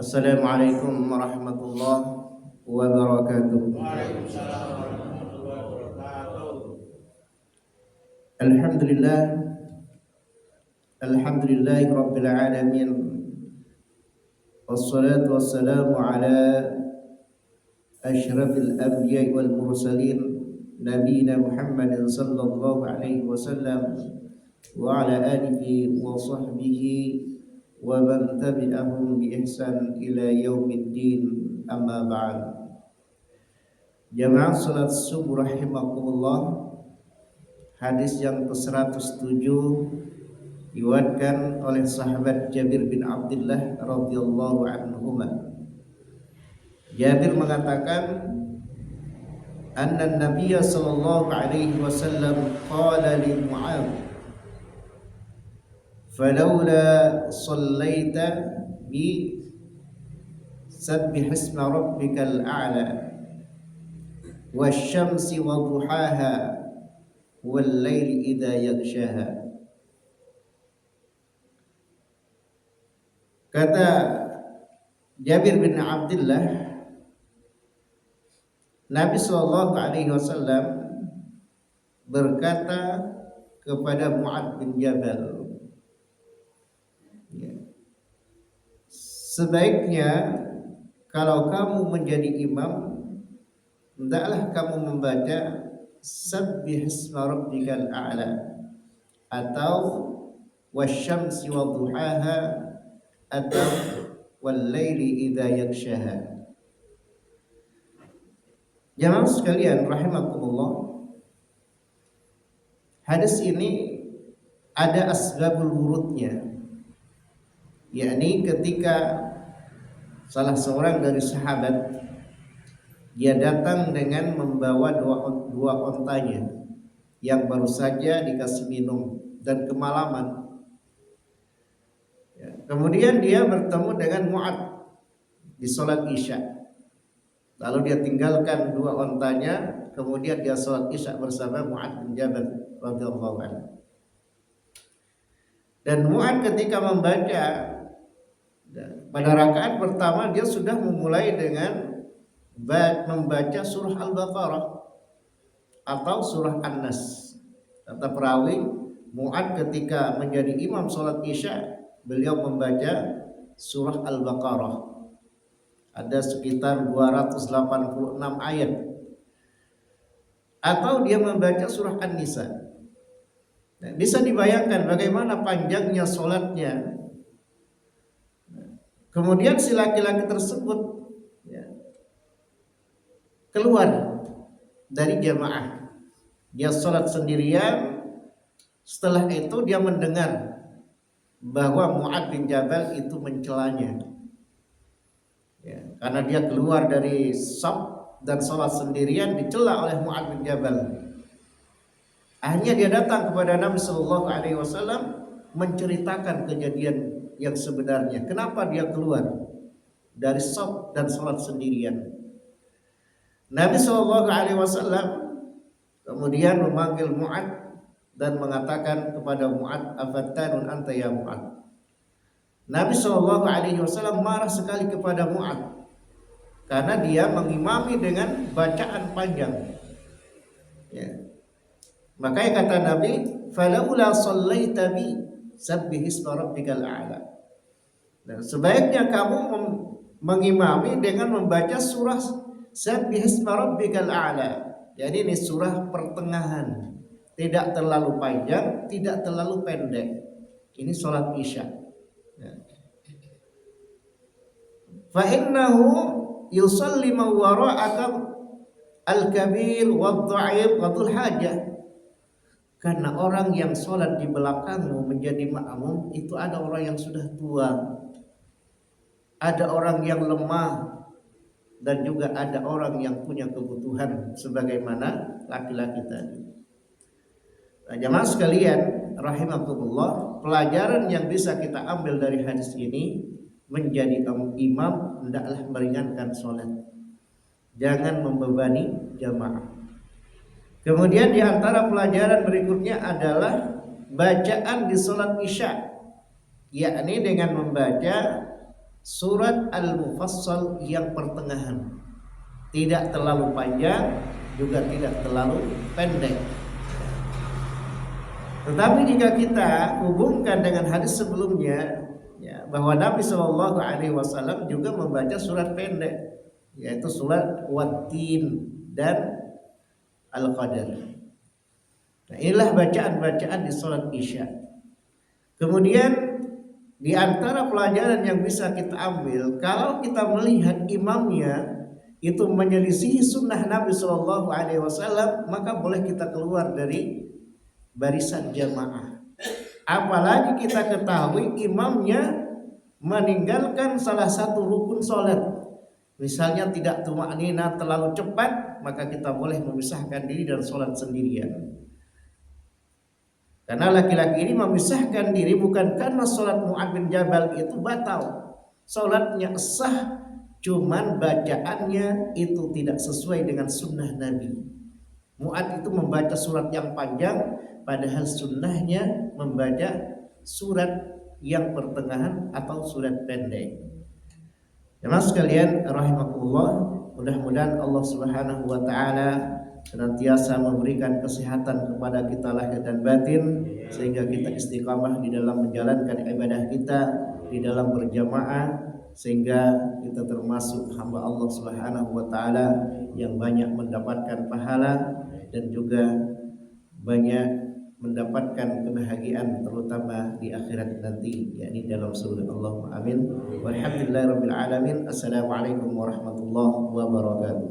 Assalamualaikum warahmatullahi wabarakatuh. Waalaikumsalam warahmatullahi wabarakatuh. Alhamdulillah, alhamdulillahi rabbil alamin. Wassalatu wassalamu ala asyrafil anbiya'i wal mursalin nabiyina Muhammadin sallallahu alaihi wasallam wa ala alihi wa sahbihi wa man tabi'ahum bi ihsan ila yaumiddin, amma ba'd. Jamaah salat subuh rahimakumullah. Hadis yang ke-107 diriwayatkan oleh sahabat Jabir bin Abdullah radhiyallahu anhuma. Jabir mengatakan, anna Nabiy sallallahu alaihi wasallam qala li Mu'adz, falawla sallaita bi sabbih isma rabbikal a'la wasyamsi wa duhaha wal laili idza yaghshaha. Kata Jabir bin Abdullah, Nabi sallallahu alaihi wasallam berkata kepada Mu'adz bin Jabal, sebaiknya kalau kamu menjadi imam, hendaklah kamu membaca sabbih isma rabbikal a'la atau wasyamsi wa duhaha atau wal laili idza yaghshaha. Jamaah sekalian rahimakumullah, hadis ini ada asbabul wurudnya, yakni ketika salah seorang dari sahabat dia datang dengan membawa dua ontanya yang baru saja dikasih minum dan kemalaman. Kemudian dia bertemu dengan Mu'adz di sholat isya. Lalu dia tinggalkan dua ontanya, kemudian dia sholat isya bersama Mu'adz bin Jabal radhiyallahu anhu. Dan Mu'adz ketika membaca pada rakaat pertama dia sudah memulai dengan membaca surah Al-Baqarah atau surah An-Nas. Kata perawi, Mu'adz ketika menjadi imam sholat isya, beliau membaca surah Al-Baqarah. Ada sekitar 286 ayat. Atau dia membaca surah An-Nisa. Nah, bisa dibayangkan bagaimana panjangnya sholatnya. Kemudian si laki-laki tersebut keluar dari jamaah. Dia sholat sendirian. Setelah itu dia mendengar bahwa Mu'adz bin Jabal itu mencelanya. Karena dia keluar dari shaf dan sholat sendirian, dicela oleh Mu'adz bin Jabal. Akhirnya dia datang kepada Nabi Sallallahu Alaihi Wasallam menceritakan kejadian yang sebenarnya. Kenapa dia keluar dari shaf dan sholat sendirian? Nabi Sallallahu Alaihi Wasallam kemudian memanggil Mu'adz dan mengatakan kepada Mu'adz, afattanun anta ya Mu'adz. Nabi Shallallahu Alaihi Wasallam marah sekali kepada Mu'adz karena dia mengimami dengan bacaan panjang. Makanya kata Nabi, falaula sallaita bi sabbih isma rabbikal a'la. Dan sebaiknya kamu mengimami dengan membaca surah sabbih isma rabbikal a'la. Jadi ini surah pertengahan, tidak terlalu panjang, tidak terlalu pendek. Ini sholat isya. Fa innahu yusalli man wara'aka al-kabir wad-dha'if wa dhul hajah. Karena orang yang sholat di belakangmu menjadi makmum itu ada orang yang sudah tua, ada orang yang lemah, dan juga ada orang yang punya kebutuhan sebagaimana laki-laki tadi. Nah, jamaah sekalian rahimakumullah, pelajaran yang bisa kita ambil dari hadis ini, menjadi imam hendaklah meringankan sholat, jangan membebani jamaah. Kemudian di antara pelajaran berikutnya adalah bacaan di sholat isya, yakni dengan membaca surat Al-Mufassal yang pertengahan, tidak terlalu panjang juga tidak terlalu pendek. Tetapi jika kita hubungkan dengan hadis sebelumnya, ya, bahwa Nabi Shallallahu Alaihi Wasallam juga membaca surat pendek, yaitu surat Wat-Tin dan Al-Qadar. Nah, inilah bacaan-bacaan di sholat Isya. Kemudian di antara pelajaran yang bisa kita ambil, kalau kita melihat imamnya itu menyelisihi sunnah Nabi Shallallahu Alaihi Wasallam, maka boleh kita keluar dari barisan jamaah. Apalagi kita ketahui imamnya meninggalkan salah satu rukun sholat, misalnya tidak tumakninah terlalu cepat, maka kita boleh memisahkan diri dan sholat sendirian. Karena laki-laki ini memisahkan diri bukan karena sholat Mu'adz bin Jabal itu batal, sholatnya sah, cuman bacaannya itu tidak sesuai dengan sunnah Nabi. Mu'adz itu membaca surat yang panjang, padahal sunnahnya membaca surat yang pertengahan atau surat pendek. Jemaah sekalian rahimakumullah, mudah-mudahan Allah Subhanahu wa taala senantiasa memberikan kesehatan kepada kita lahir dan batin, sehingga kita istiqamah di dalam menjalankan ibadah kita, di dalam berjamaah, sehingga kita termasuk hamba Allah Subhanahu wa taala yang banyak mendapatkan pahala dan juga banyak mendapatkan kebahagiaan terutama di akhirat nanti, yakni dalam surga Allah. Amin. Walhamdulillahirabbil alamin. Assalamualaikum warahmatullahi wabarakatuh.